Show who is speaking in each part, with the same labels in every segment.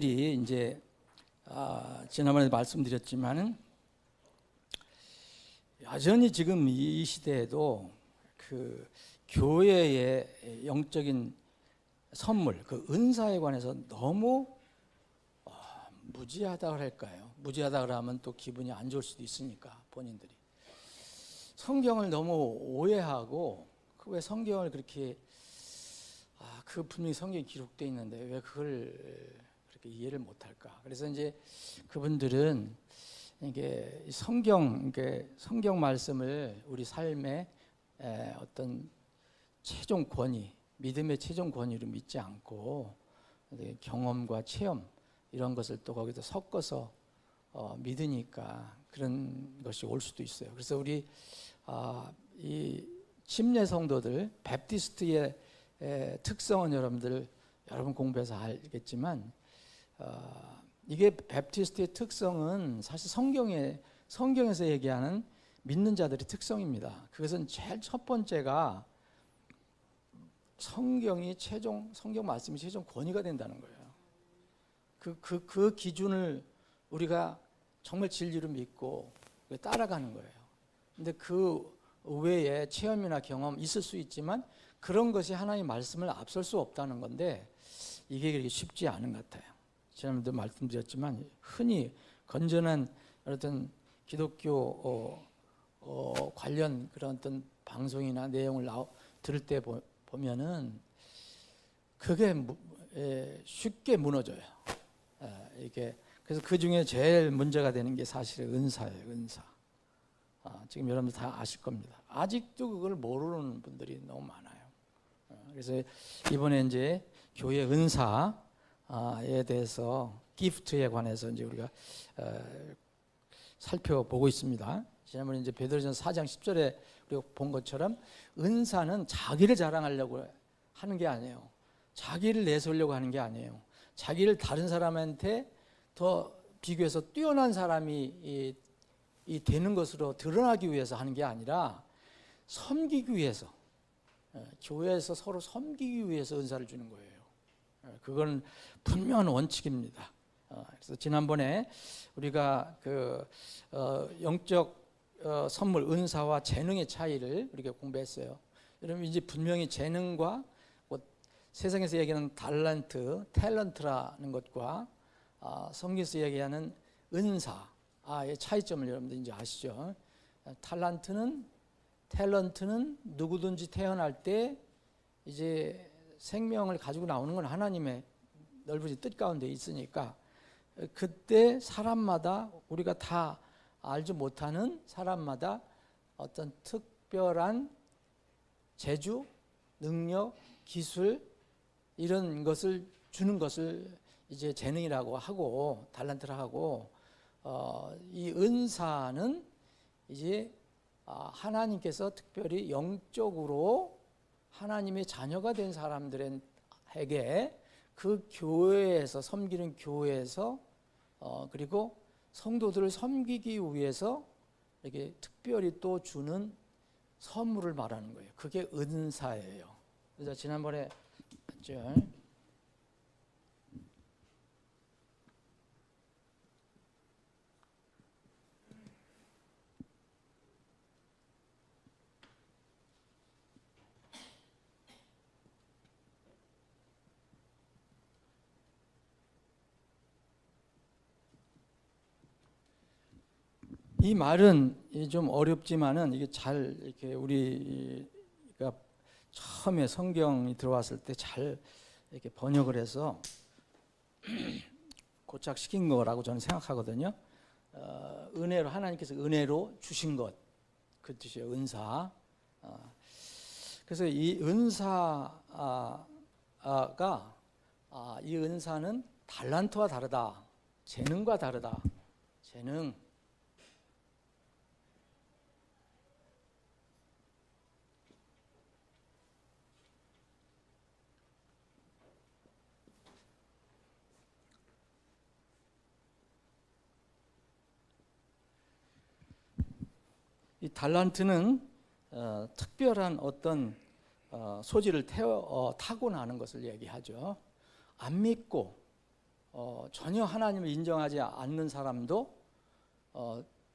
Speaker 1: 이제 지난번에 말씀드렸지만은 여전히 지금 이 시대에도 그 교회의 영적인 선물, 그 은사에 관해서 너무 무지하다 할까요? 무지하다 그러면 또 기분이 안 좋을 수도 있으니까 본인들이 성경을 너무 오해하고 왜 성경을 그렇게 그 분명히 성경에 기록되어 있는데 왜 그걸 그렇게 이해를 못할까? 그래서 이제 그분들은 이게 성경 말씀을 우리 삶의 어떤 최종 권위, 믿음의 최종 권위로 믿지 않고 경험과 체험 이런 것을 또 거기다 섞어서 믿으니까 그런 것이 올 수도 있어요. 그래서 우리 이 침례 성도들 베프티스트의 특성은 여러분 공부해서 알겠지만 이게 베프티스트의 특성은 사실 성경에서 얘기하는 믿는 자들의 특성입니다. 그것은 제일 첫 번째가 성경 말씀이 최종 권위가 된다는 거예요. 그 기준을 우리가 정말 진리로 믿고 따라가는 거예요. 근데 그 외에 체험이나 경험 있을 수 있지만 그런 것이 하나님의 말씀을 앞설 수 없다는 건데 이게 그렇게 쉽지 않은 것 같아요. 지난번에도 말씀드렸지만 흔히 건전한 어떤 기독교 관련 그런 어떤 방송이나 내용을 들을 때 보면은 그게 쉽게 무너져요. 이게 그래서 그 중에 제일 문제가 되는 게 사실 은사예요. 은사. 지금 여러분들 다 아실 겁니다. 아직도 그걸 모르는 분들이 너무 많아요. 그래서 이번에 이제 교회 은사에 대해서 기프트에 관해서 이제 우리가 살펴보고 있습니다. 지난번에 이제 베드로전서 4장 10절에 우리가 본 것처럼 은사는 자기를 자랑하려고 하는 게 아니에요. 자기를 내세우려고 하는 게 아니에요. 자기를 다른 사람한테 더 비교해서 뛰어난 사람이 되는 것으로 드러나기 위해서 하는 게 아니라 섬기기 위해서, 교회에서 서로 섬기기 위해서 은사를 주는 거예요. 그건 분명한 원칙입니다. 그래서 지난번에 우리가 그 영적 선물 은사와 재능의 차이를 우리가 공부했어요. 여러분 이제 분명히 재능과 세상에서 얘기하는 탤런트라는 것과 성경에서 얘기하는 은사의 차이점을 여러분들 이제 아시죠? 탤런트는 누구든지 태어날 때 이제 생명을 가지고 나오는 건 하나님의 넓은 뜻 가운데 있으니까 그때 사람마다 우리가 다 알지 못하는 사람마다 어떤 특별한 재주, 능력, 기술 이런 것을 주는 것을 이제 재능이라고 하고 탤런트라고 하고 이 은사는 이제 하나님께서 특별히 영적으로 하나님의 자녀가 된 사람들에게 그 교회에서 섬기는 교회에서 그리고 성도들을 섬기기 위해서 이렇게 특별히 또 주는 선물을 말하는 거예요. 그게 은사예요. 그래서 지난번에 봤죠. 이 말은 좀 어렵지만은 이게 잘 이렇게 우리가 처음에 성경이 들어왔을 때 잘 이렇게 번역을 해서 고착시킨 거라고 저는 생각하거든요. 은혜로 하나님께서 은혜로 주신 것 그 뜻이에요. 은사. 그래서 이 은사가 이 은사는 달란트와 다르다. 재능과 다르다. 재능. 이 달란트는 특별한 어떤 소질을 타고나는 것을 얘기하죠. 안 믿고 전혀 하나님을 인정하지 않는 사람도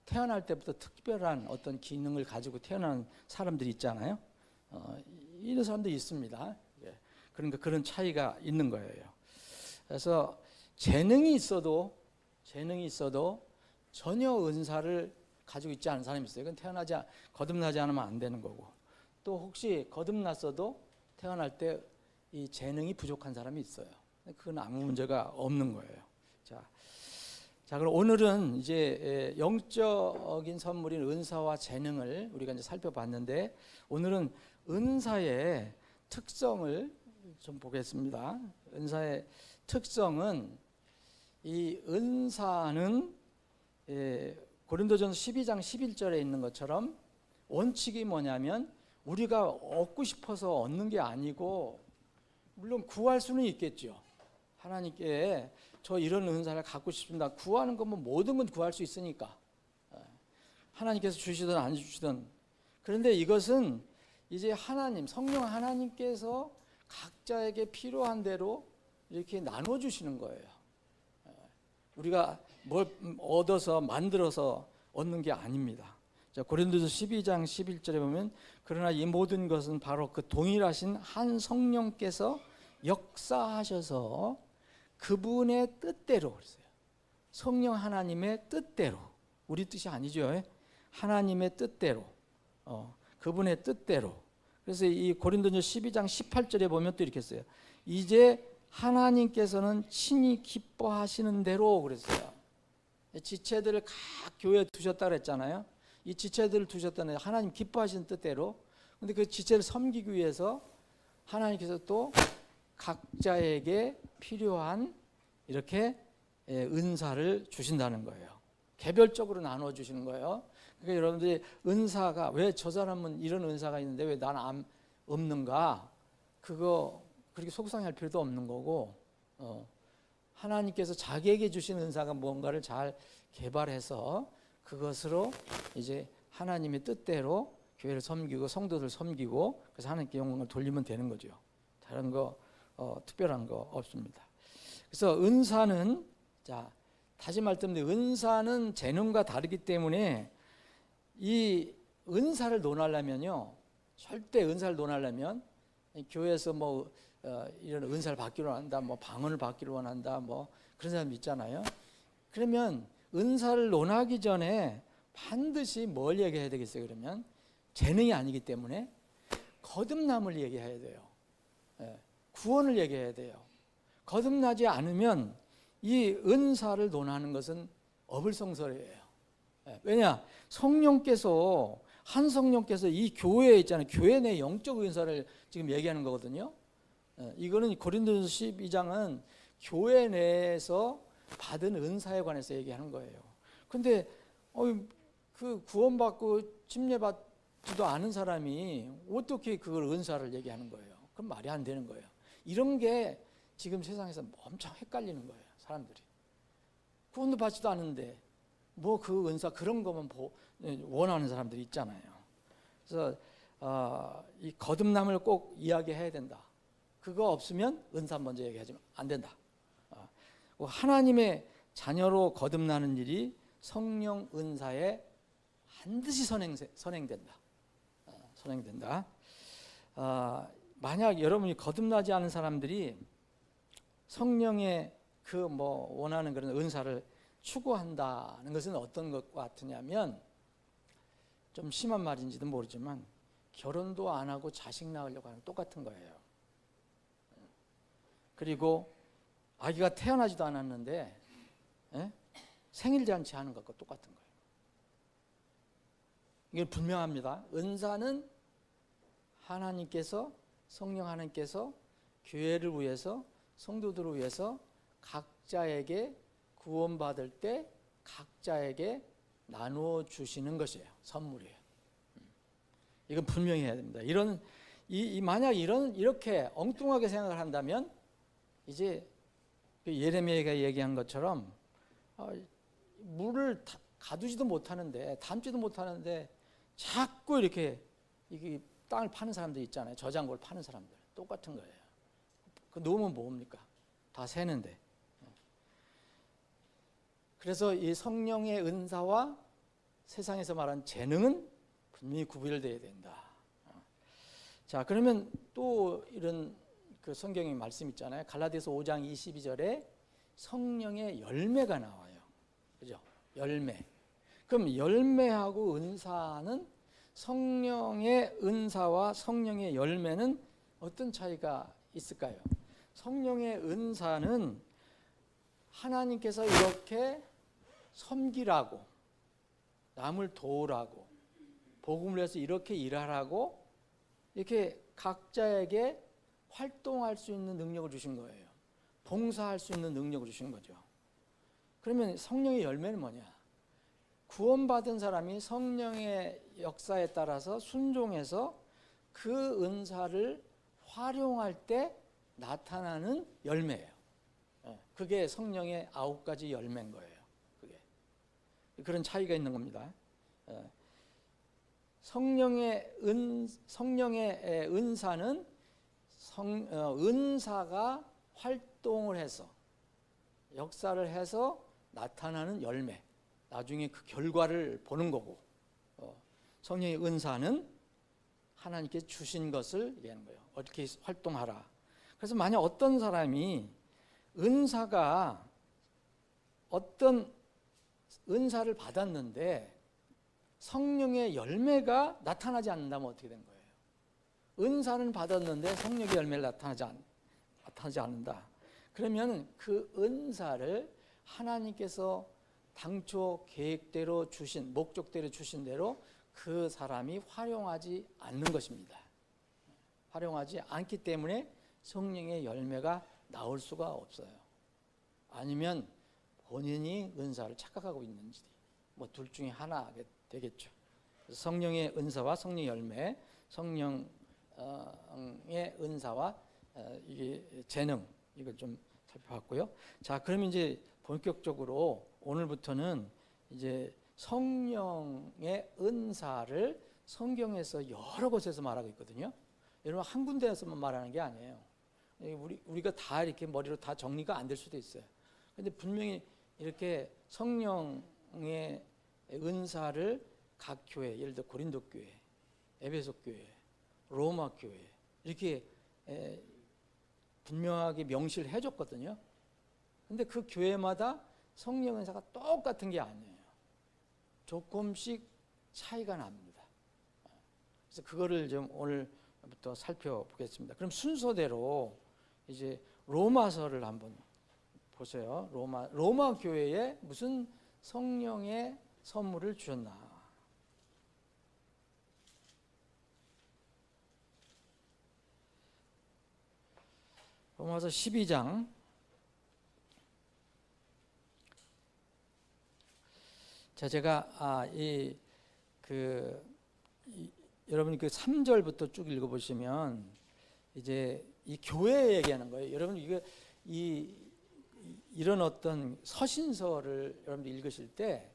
Speaker 1: 태어날 때부터 특별한 어떤 기능을 가지고 태어난 사람들이 있잖아요. 이런 사람들이 있습니다. 그러니까 그런 차이가 있는 거예요. 그래서 재능이 있어도 전혀 은사를 가지고 있지 않은 사람이 있어요. 그건 거듭나지 않으면 안 되는 거고, 또 혹시 거듭났어도 태어날 때 이 재능이 부족한 사람이 있어요. 그건 아무 문제가 없는 거예요. 자, 그럼 오늘은 이제 영적인 선물인 은사와 재능을 우리가 이제 살펴봤는데, 오늘은 은사의 특성을 좀 보겠습니다. 은사의 특성은, 이 은사는 고린도전서 12장 11절에 있는 것처럼 원칙이 뭐냐면, 우리가 얻고 싶어서 얻는 게 아니고, 물론 구할 수는 있겠죠. 하나님께 저 이런 은사를 갖고 싶습니다. 구하는 건 뭐 모든 건 구할 수 있으니까, 하나님께서 주시든 안 주시든. 그런데 이것은 이제 성령 하나님께서 각자에게 필요한 대로 이렇게 나눠주시는 거예요. 우리가 뭘 얻어서 만들어서 얻는 게 아닙니다. 자, 고린도서 12장 11절에 보면, 그러나 이 모든 것은 바로 그 동일하신 한 성령께서 역사하셔서 그분의 뜻대로, 그랬어요. 성령 하나님의 뜻대로, 우리 뜻이 아니죠. 하나님의 뜻대로, 그분의 뜻대로. 그래서 이 고린도서 12장 18절에 보면 또 이렇게 써요. 이제 하나님께서는 친히 기뻐하시는 대로, 그랬어요. 지체들을 각 교회에 두셨다 그랬잖아요. 이 지체들을 두셨다는 하나님 기뻐하시는 뜻대로. 근데 그 지체를 섬기기 위해서 하나님께서 또 각자에게 필요한 이렇게 은사를 주신다는 거예요. 개별적으로 나눠 주시는 거예요. 그러니까 여러분들이 은사가, 왜 저 사람은 이런 은사가 있는데 왜 나는 없는가, 그거 그렇게 속상할 필요도 없는 거고, 하나님께서 자기에게 주신 은사가 뭔가를 잘 개발해서 그것으로 이제 하나님의 뜻대로 교회를 섬기고 성도들 섬기고, 그래서 하나님께 영광을 돌리면 되는 거죠. 다른 거 특별한 거 없습니다. 그래서 은사는, 자, 다시 말씀드리면 은사는 재능과 다르기 때문에, 이 은사를 논하려면요, 절대 은사를 논하려면 교회에서 뭐 이런 은사를 받기로 원한다, 뭐 방언을 받기로 원한다, 뭐 그런 사람 있잖아요. 그러면 은사를 논하기 전에 반드시 뭘 얘기해야 되겠어요? 그러면 재능이 아니기 때문에 거듭남을 얘기해야 돼요. 구원을 얘기해야 돼요. 거듭나지 않으면 이 은사를 논하는 것은 어불성설이에요. 왜냐? 한 성령께서 이 교회에 있잖아요. 교회 내 영적 은사를 지금 얘기하는 거거든요. 이거는 고린도전서 12장은 교회 내에서 받은 은사에 관해서 얘기하는 거예요. 근데 그 구원받고 침례받지도 않은 사람이 어떻게 그걸 은사를 얘기하는 거예요? 그럼 말이 안 되는 거예요. 이런 게 지금 세상에서 엄청 헷갈리는 거예요. 사람들이 구원도 받지도 않는데 뭐 그 은사 그런 거만 원하는 사람들이 있잖아요. 그래서 이 거듭남을 꼭 이야기해야 된다. 그거 없으면 은사 먼저 얘기하지 안 된다. 하나님의 자녀로 거듭나는 일이 성령 은사에 반드시 선행된다. 선행된다. 만약 여러분이 거듭나지 않은 사람들이 성령의 그 뭐 원하는 그런 은사를 추구한다는 것은 어떤 것 같으냐면, 좀 심한 말인지도 모르지만 결혼도 안 하고 자식 낳으려고 하는 똑같은 거예요. 그리고 아기가 태어나지도 않았는데 생일잔치 하는 것과 똑같은 거예요. 이게 분명합니다. 은사는 하나님께서, 성령 하나님께서 교회를 위해서, 성도들을 위해서 각자에게 구원받을 때 각자에게 나누어 주시는 것이에요. 선물이에요. 이건 분명히 해야 됩니다. 만약 이렇게 엉뚱하게 생각을 한다면, 이제 예레미야가 얘기한 것처럼 물을 가두지도 못하는데, 담지도 못하는데 자꾸 이렇게 땅을 파는 사람들 있잖아요. 저장고를 파는 사람들. 똑같은 거예요. 그 놓으면 뭡니까? 다 새는데. 그래서 이 성령의 은사와 세상에서 말하는 재능은 분명히 구별되어야 된다. 자, 그러면 또 이런 그 성경의 말씀 있잖아요. 갈라디아서 5장 22절에 성령의 열매가 나와요. 그죠? 열매. 그럼 열매하고 은사는, 성령의 은사와 성령의 열매는 어떤 차이가 있을까요? 성령의 은사는 하나님께서 이렇게 섬기라고, 남을 도우라고, 복음을 위해서 이렇게 일하라고, 이렇게 각자에게 활동할 수 있는 능력을 주신 거예요. 봉사할 수 있는 능력을 주신 거죠. 그러면 성령의 열매는 뭐냐? 구원받은 사람이 성령의 역사에 따라서 순종해서 그 은사를 활용할 때 나타나는 열매예요. 그게 성령의 9가지 열매인 거예요. 그게. 그런 차이가 있는 겁니다. 성령의 은사는 은사가 활동을 해서, 역사를 해서 나타나는 열매, 나중에 그 결과를 보는 거고, 성령의 은사는 하나님께 주신 것을 얘기하는 거예요. 어떻게 활동하라. 그래서 만약 어떤 사람이 은사가, 어떤 은사를 받았는데 성령의 열매가 나타나지 않는다면 어떻게 된 거예요? 은사는 받았는데 성령의 열매를 나타나지 않는다. 그러면 그 은사를 하나님께서 당초 계획대로 주신, 목적대로 주신 대로 그 사람이 활용하지 않는 것입니다. 활용하지 않기 때문에 성령의 열매가 나올 수가 없어요. 아니면 본인이 은사를 착각하고 있는지, 뭐 둘 중에 하나 되겠죠. 성령의 은사와 성령의 열매, 성령의 은사와 이게 재능, 이걸 좀 살펴봤고요. 자, 그럼 이제 본격적으로 오늘부터는 이제 성령의 은사를 성경에서 여러 곳에서 말하고 있거든요. 여러분, 한 군데에서만 말하는 게 아니에요. 우리가 다 이렇게 머리로 다 정리가 안 될 수도 있어요. 근데 분명히 이렇게 성령의 은사를 각 교회, 예를 들어 고린도 교회, 에베소 교회, 로마 교회, 이렇게 분명하게 명시를 해줬거든요. 근데 그 교회마다 성령 은사가 똑같은 게 아니에요. 조금씩 차이가 납니다. 그래서 그거를 좀 오늘부터 살펴보겠습니다. 그럼 순서대로 이제 로마서를 한번 보세요. 로마 교회에 무슨 성령의 선물을 주셨나? 로마서 12장 자, 제가 여러분이 그 3절부터 쭉 읽어보시면 이제 이 교회 얘기하는 거예요. 여러분, 이런 어떤 서신서를 여러분들 읽으실 때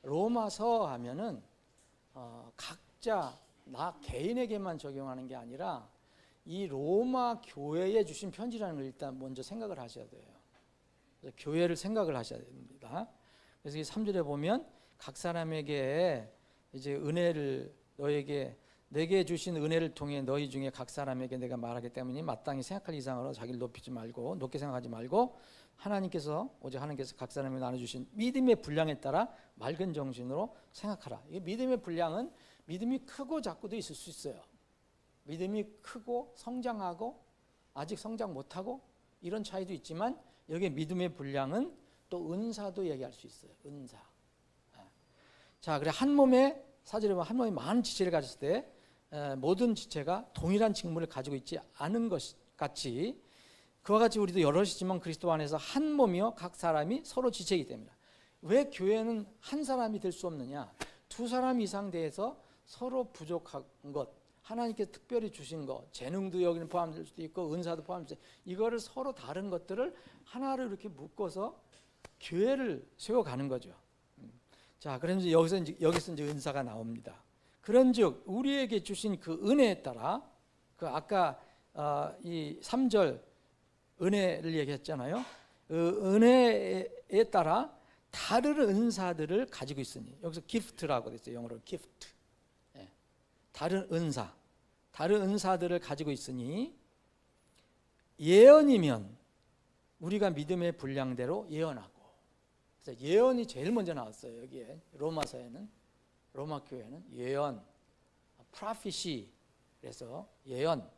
Speaker 1: 로마서 하면은 각자 나 개인에게만 적용하는 게 아니라 이 로마 교회에 주신 편지라는 걸 일단 먼저 생각을 하셔야 돼요. 그래서 교회를 생각을 하셔야 됩니다. 그래서 이 3절에 보면 각 사람에게 이제 은혜를 내게 주신 은혜를 통해 너희 중에 각 사람에게 내가 말하기 때문에 마땅히 생각할 이상으로 자기를 높이지 말고, 높게 생각하지 말고, 오직 하나님께서 각 사람에게 나눠주신 믿음의 분량에 따라 맑은 정신으로 생각하라. 이 믿음의 분량은 믿음이 크고 작고도 있을 수 있어요. 믿음이 크고 성장하고 아직 성장 못하고 이런 차이도 있지만, 여기 믿음의 분량은 또 은사도 얘기할 수 있어요. 은사. 자, 그래 한 몸에, 사절에 보면 한 몸에 많은 지체를 가졌을 때 모든 지체가 동일한 직무를 가지고 있지 않은 것 같이, 그와 같이 우리도 여럿이지만 그리스도 안에서 한 몸이요 각 사람이 서로 지체이기 때문이다. 왜 교회는 한 사람이 될 수 없느냐? 두 사람 이상 돼서 서로 부족한 것, 하나님께 특별히 주신 것, 재능도 여기는 포함될 수도 있고 은사도 포함될 수도 있고, 이거를 서로 다른 것들을 하나로 이렇게 묶어서 교회를 세워가는 거죠. 자, 그러면서 여기서 이제 은사가 나옵니다. 그런즉 우리에게 주신 그 은혜에 따라, 그 아까 이 3절 은혜를 얘기했잖아요. 그 은혜에 따라 다른 은사들을 가지고 있으니, 여기서 gift라고 됐어요. 영어로 gift. 예. 다른 은사들을 가지고 있으니 예언이면 우리가 믿음의 분량대로 예언하고. 그래서 예언이 제일 먼저 나왔어요. 여기에 로마 교회는 예언, prophecy. 그래서 예언.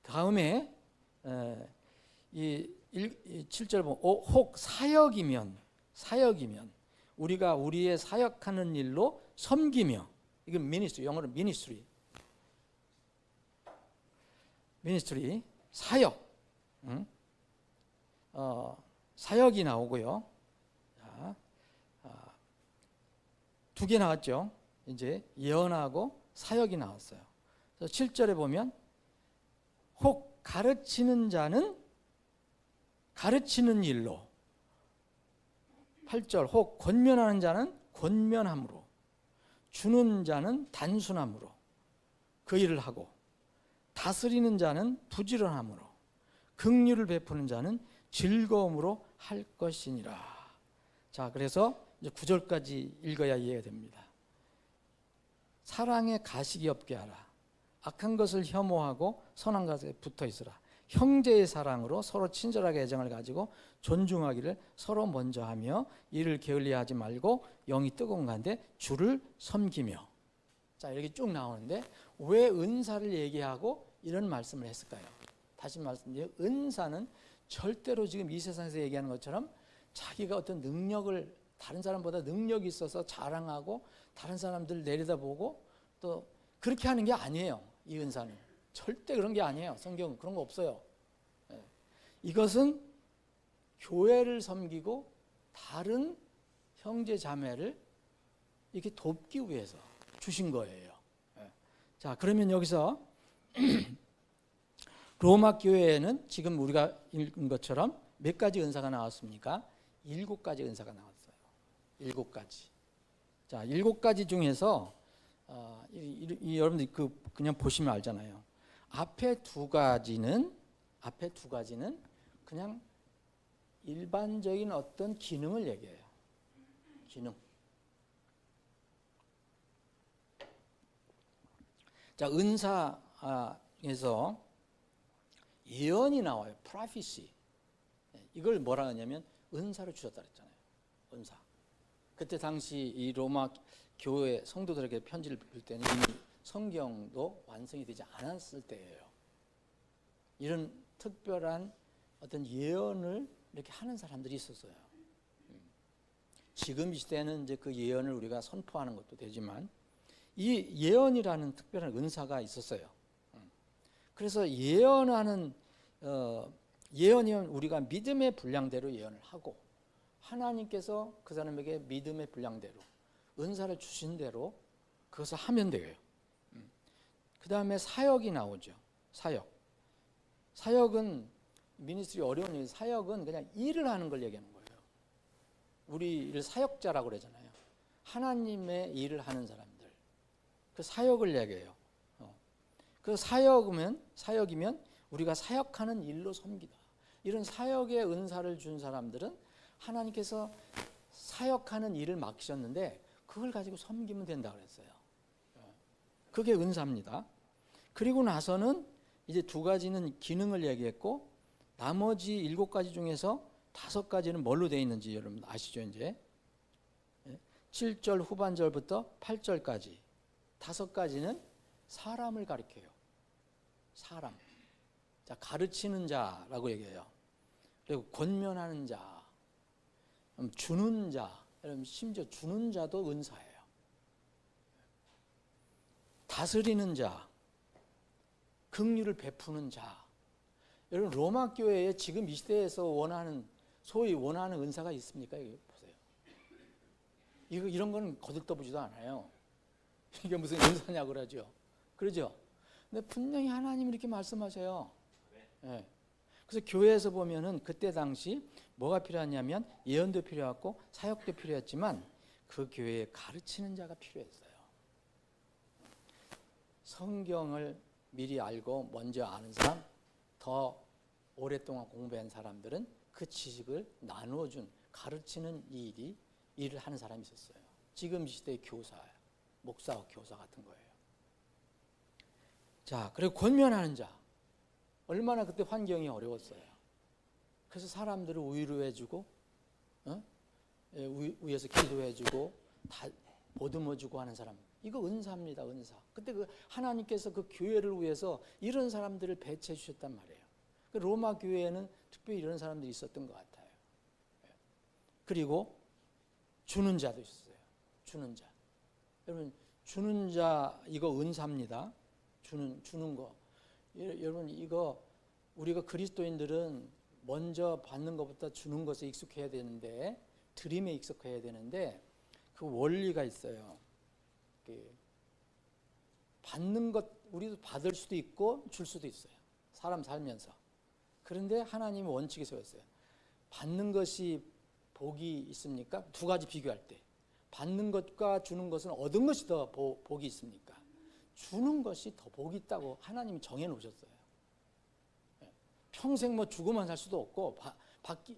Speaker 1: 다음에 이 7절 보면 혹 사역이면 우리가 우리의 사역하는 일로 섬기며, 이건 미니스트리, 영어로 미니스트리, 사역, 사역이 나오고요. 자, 두 개 나왔죠. 이제 예언하고 사역이 나왔어요. 그래서 7절에 보면 혹 가르치는 자는 가르치는 일로, 8절 혹 권면하는 자는 권면함으로, 주는 자는 단순함으로 그 일을 하고, 다스리는 자는 부지런함으로, 긍휼을 베푸는 자는 즐거움으로 할 것이니라. 자, 그래서 이제 9절까지 읽어야 이해가 됩니다. 사랑에 가식이 없게 하라. 악한 것을 혐오하고 선한 것에 붙어 있으라. 형제의 사랑으로 서로 친절하게 애정을 가지고 존중하기를 서로 먼저 하며 이를 게을리하지 말고 영이 뜨거운 가운데 주를 섬기며. 자, 이렇게 쭉 나오는데 왜 은사를 얘기하고 이런 말씀을 했을까요? 다시 말씀드려요. 은사는 절대로 지금 이 세상에서 얘기하는 것처럼 자기가 어떤 능력을, 다른 사람보다 능력이 있어서 자랑하고 다른 사람들 내려다보고 또 그렇게 하는 게 아니에요. 이 은사는 절대 그런 게 아니에요. 성경은 그런 거 없어요. 이것은 교회를 섬기고 다른 형제 자매를 이렇게 돕기 위해서 주신 거예요. 자, 그러면 여기서 로마 교회에는 지금 우리가 읽은 것처럼 몇 가지 은사가 나왔습니까? 7가지 은사가 나왔어요. 7가지. 자, 7가지 중에서 여러분들 그냥 보시면 알잖아요. 앞에 두 가지는 그냥 일반적인 어떤 기능을 얘기해요. 기능. 자, 은사에서 예언이 나와요. prophecy. 이걸 뭐라 하냐면 은사를 주셨다 그랬잖아요. 은사. 그때 당시 이 로마 교회 성도들에게 편지를 빌 때는 이미 성경도 완성이 되지 않았을 때예요. 이런 특별한 어떤 예언을 이렇게 하는 사람들이 있었어요. 지금 이 시대는 이제 그 예언을 우리가 선포하는 것도 되지만 이 예언이라는 특별한 은사가 있었어요. 그래서 예언이면 우리가 믿음의 분량대로 예언을 하고 하나님께서 그 사람에게 믿음의 분량대로 은사를 주신 대로 그것을 하면 돼요. 그 다음에 사역이 나오죠. 사역은 미니스트리 어려운 일, 사역은 그냥 일을 하는 걸 얘기하는 거예요. 우리를 사역자라고 그러잖아요. 하나님의 일을 하는 사람들. 그 사역을 얘기해요. 그 사역이면 우리가 사역하는 일로 섬기다. 이런 사역의 은사를 준 사람들은 하나님께서 사역하는 일을 맡기셨는데 그걸 가지고 섬기면 된다 그랬어요. 그게 은사입니다. 그리고 나서는 이제 2가지는 기능을 얘기했고 나머지 7가지 중에서 5가지는 뭘로 되어 있는지 여러분 아시죠? 이제 7절 후반절부터 8절까지 5가지는 사람을 가리켜요. 사람. 자, 가르치는 자라고 얘기해요. 그리고 권면하는 자, 주는 자, 여러분 심지어 주는 자도 은사예요. 다스리는 자, 긍휼을 베푸는 자. 여러분 로마 교회에 지금 이 시대에서 소위 원하는 은사가 있습니까? 여기 보세요. 이런 건 거들떠보지도 않아요. 이게 무슨 은사냐고 그러죠. 그러죠? 근데 분명히 하나님이 이렇게 말씀하세요. 네. 그래서 교회에서 보면은 그때 당시 뭐가 필요하냐면 예언도 필요했고 사역도 필요했지만 그 교회에 가르치는 자가 필요했어요. 성경을 미리 알고 먼저 아는 사람, 더 오랫동안 공부한 사람들은 그 지식을 나누어준 가르치는 일을 하는 사람이 있었어요. 지금 시대의 교사, 목사, 교사 같은 거예요. 자, 그리고 권면하는 자. 얼마나 그때 환경이 어려웠어요. 그래서 사람들을 위로해주고, 위에서 기도해주고, 다 보듬어주고 하는 사람. 이거 은사입니다, 은사. 그때 하나님께서 그 교회를 위해서 이런 사람들을 배치해 주셨단 말이에요. 그 로마 교회에는 특별히 이런 사람들이 있었던 것 같아요. 그리고 주는 자도 있었어요. 주는 자. 여러분, 주는 자, 이거 은사입니다. 주는 거. 여러분, 이거 우리가 그리스도인들은 먼저 받는 것보다 주는 것에 익숙해야 되는데, 드림에 익숙해야 되는데, 그 원리가 있어요. 받는 것, 우리도 받을 수도 있고 줄 수도 있어요. 사람 살면서. 그런데 하나님의 원칙이 세웠어요. 받는 것이 복이 있습니까? 두 가지 비교할 때. 받는 것과 주는 것은 얻은 것이 더 복이 있습니까? 주는 것이 더 복이 있다고 하나님이 정해놓으셨어요. 평생 뭐 주고만 살 수도 없고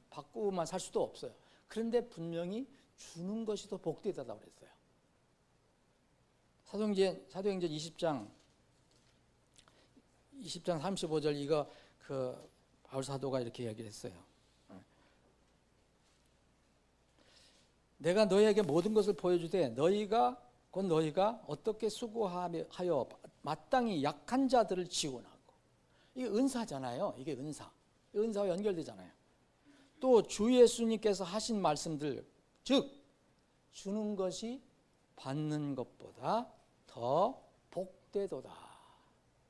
Speaker 1: 받고만 살 수도 없어요. 그런데 분명히 주는 것이 더 복되다고 그랬어요. 사도행전 20장 35절 이거 바울 사도가 이렇게 얘기를 했어요. 내가 너희에게 모든 것을 보여주되 너희가 어떻게 수고하여 마땅히 약한 자들을 지원하고. 이게 은사잖아요. 이게 은사와 연결되잖아요. 또 주 예수님께서 하신 말씀들, 즉 주는 것이 받는 것보다 더 복되도다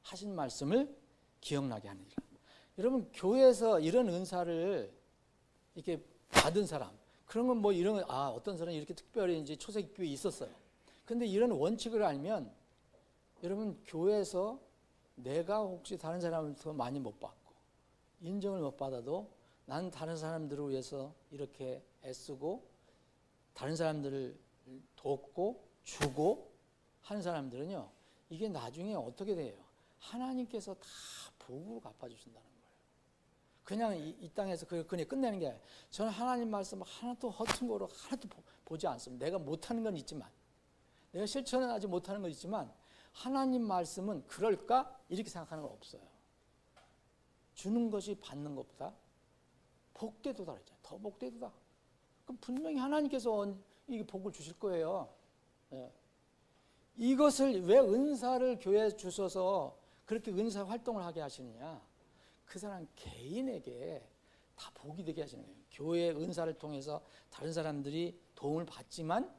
Speaker 1: 하신 말씀을 기억나게 하느니라. 여러분, 교회에서 이런 은사를 이렇게 받은 사람, 그런 건 뭐 이런 어떤 사람이 이렇게 특별히 이제 초세기 교회에 있었어요. 근데 이런 원칙을 알면 여러분, 교회에서 내가 혹시 다른 사람을 더 많이 못 받고 인정을 못 받아도 난 다른 사람들을 위해서 이렇게 애쓰고 다른 사람들을 돕고 주고 하는 사람들은요, 이게 나중에 어떻게 돼요? 하나님께서 다 복으로 갚아주신다는 거예요. 그냥 이 땅에서 그냥 끝내는 게 아니에요. 저는 하나님 말씀 하나도 허튼 거로 하나도 보지 않습니다. 내가 못하는 건 있지만, 내가 실천은 아직 못하는 건 있지만, 하나님 말씀은 그럴까? 이렇게 생각하는 건 없어요. 주는 것이 받는 것보다 복되도다 그랬잖아요. 더 복되도다. 그럼 분명히 하나님께서 이 복을 주실 거예요. 이것을 왜 은사를 교회에 주셔서 그렇게 은사 활동을 하게 하시느냐? 그 사람 개인에게 다 복이 되게 하시는 거예요. 교회의 은사를 통해서 다른 사람들이 도움을 받지만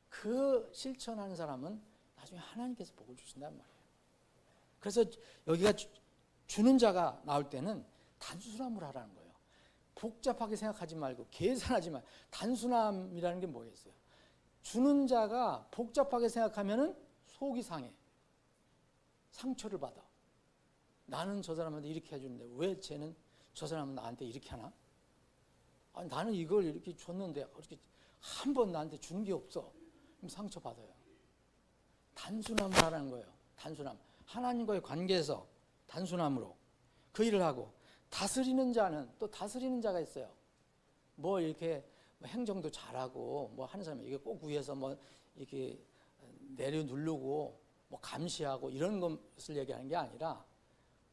Speaker 1: 그 실천하는 사람은 나중에 하나님께서 복을 주신단 말이에요. 그래서 여기가 주는 자가 나올 때는 단순함으로 하라는 거예요. 복잡하게 생각하지 말고 계산하지 말고 단순함이라는 게 뭐겠어요? 주는 자가 복잡하게 생각하면은 속이 상해. 상처를 받아. 나는 저 사람한테 이렇게 해주는데 왜 쟤는 저 사람은 나한테 이렇게 하나? 나는 이걸 이렇게 줬는데 그렇게 한 번 나한테 준 게 없어. 그럼 상처받아요. 단순함을 하라는 거예요. 단순함. 하나님과의 관계에서 단순함으로 그 일을 하고, 다스리는 자는 또 다스리는 자가 있어요. 뭐 이렇게 행정도 잘하고 뭐 하는 사람이 이게 꼭 위에서 뭐 이렇게 내려 누르고 뭐 감시하고 이런 것을 얘기하는 게 아니라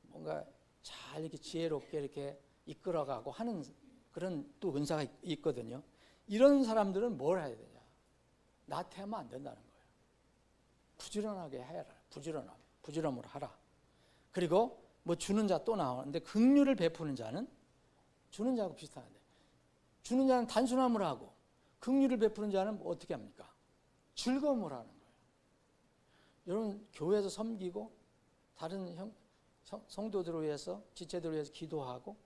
Speaker 1: 뭔가 잘 이렇게 지혜롭게 이렇게 이끌어가고 하는 그런 또 은사가 있거든요. 이런 사람들은 뭘 해야 되냐? 나태하면 안 된다는 거예요. 부지런하게 해라. 부지런함으로 하라. 그리고 뭐 주는 자 또 나오는데, 긍휼을 베푸는 자는 주는 자하고 비슷한데, 주는 자는 단순함으로 하고 긍휼을 베푸는 자는 어떻게 합니까? 즐거움으로 하는 거예요. 여러분, 교회에서 섬기고 다른 성도들을 위해서, 지체들을 위해서 기도하고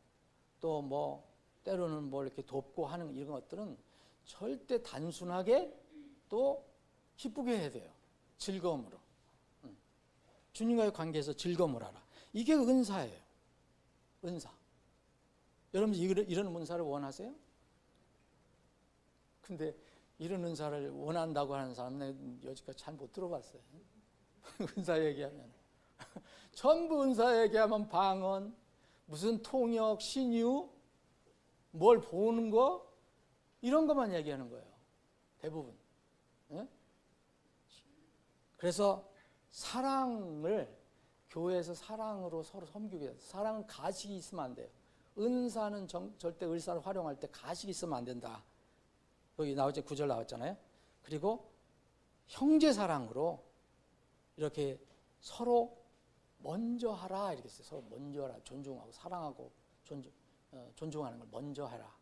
Speaker 1: 또 뭐 때로는 뭐 이렇게 돕고 하는 이런 것들은 절대 단순하게 또 기쁘게 해야 돼요. 즐거움으로. 주님과의 관계에서 즐거움을 하라. 이게 은사예요. 은사. 여러분, 이런 은사를 원하세요? 근데 이런 은사를 원한다고 하는 사람은 여지까지 잘 못 들어봤어요. 은사 얘기하면. 전부 은사 얘기하면 방언, 무슨 통역, 신유, 뭘 보는 거, 이런 것만 얘기하는 거예요. 대부분. 예? 그래서 사랑을 교회에서 사랑으로 서로 섬기게 해요. 사랑은 가식이 있으면 안 돼요. 은사는 절대 을사를 활용할 때 가식이 있으면 안 된다. 여기 나오죠. 9절 나왔잖아요. 그리고 형제 사랑으로 이렇게 서로 먼저 하라 이렇게 했어요. 서로 먼저 하라. 존중하고 사랑하고 존중하는 걸 먼저 하라.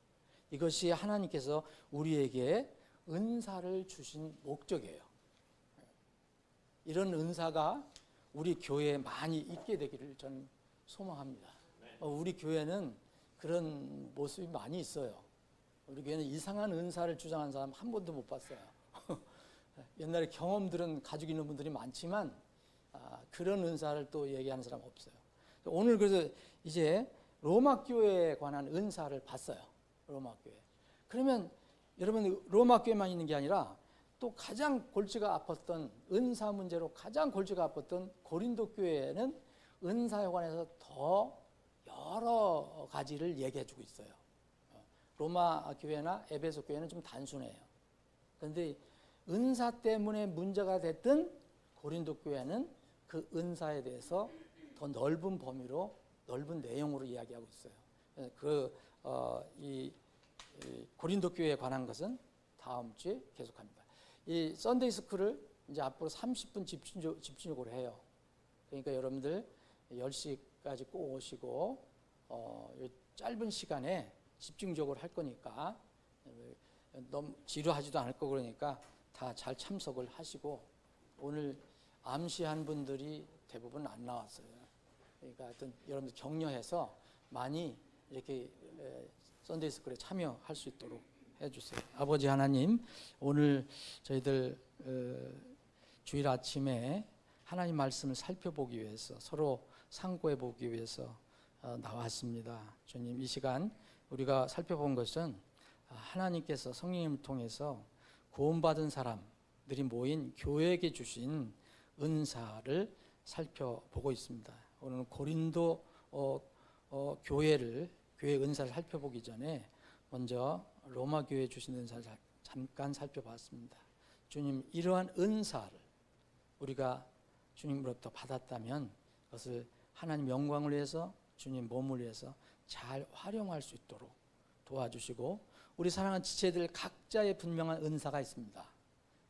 Speaker 1: 이것이 하나님께서 우리에게 은사를 주신 목적이에요. 이런 은사가 우리 교회에 많이 있게 되기를 저는 소망합니다. 우리 교회는 그런 모습이 많이 있어요. 우리 교회는 이상한 은사를 주장하는 사람 한 번도 못 봤어요. 옛날에 경험들은 가지고 있는 분들이 많지만 그런 은사를 또 얘기하는 사람 없어요. 오늘 그래서 이제 로마 교회에 관한 은사를 봤어요. 로마 교회. 그러면 여러분 로마 교회만 있는 게 아니라 또 가장 골치가 아팠던 은사 문제로 가장 골치가 아팠던 고린도 교회에는 은사에 관해서 더 여러 가지를 얘기해 주고 있어요. 로마 교회나 에베소 교회는 좀 단순해요. 그런데 은사 때문에 문제가 됐던 고린도 교회는 그 은사에 대해서 더 넓은 범위로 넓은 내용으로 이야기하고 있어요. 이 고린도 교회에 관한 것은 다음 주에 계속합니다. 이 썬데이 스쿨을 이제 앞으로 30분 집중적으로 해요. 그러니까 여러분들 10시까지 꼭 오시고 짧은 시간에 집중적으로 할 거니까 너무 지루하지도 않을 거고 그러니까 다 잘 참석을 하시고 오늘 암시한 분들이 대부분 안 나왔어요. 그러니까 하여튼 여러분들 격려해서 많이 이렇게 썬데이 스쿨에 참여할 수 있도록 해주세요. 아버지 하나님, 오늘 저희들 주일 아침에 하나님 말씀을 살펴보기 위해서 서로 상고해 보기 위해서 나왔습니다. 주님, 이 시간 우리가 살펴본 것은 하나님께서 성령님을 통해서 구원받은 사람들이 모인 교회에게 주신 은사를 살펴보고 있습니다. 오늘 고린도 교회 은사를 살펴보기 전에 먼저 로마 교회에 주신 은사를 잠깐 살펴봤습니다. 주님, 이러한 은사를 우리가 주님으로부터 받았다면 그것을 하나님 영광을 위해서 주님 몸을 위해서 잘 활용할 수 있도록 도와주시고 우리 사랑하는 지체들 각자의 분명한 은사가 있습니다.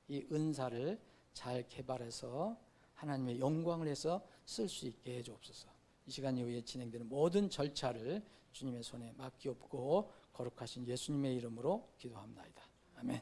Speaker 1: 이 은사를 잘 개발해서 하나님의 영광을 위해서 쓸 수 있게 해주옵소서. 이 시간 이후에 진행되는 모든 절차를 주님의 손에 맡기옵고 거룩하신 예수님의 이름으로 기도합니다. 아멘.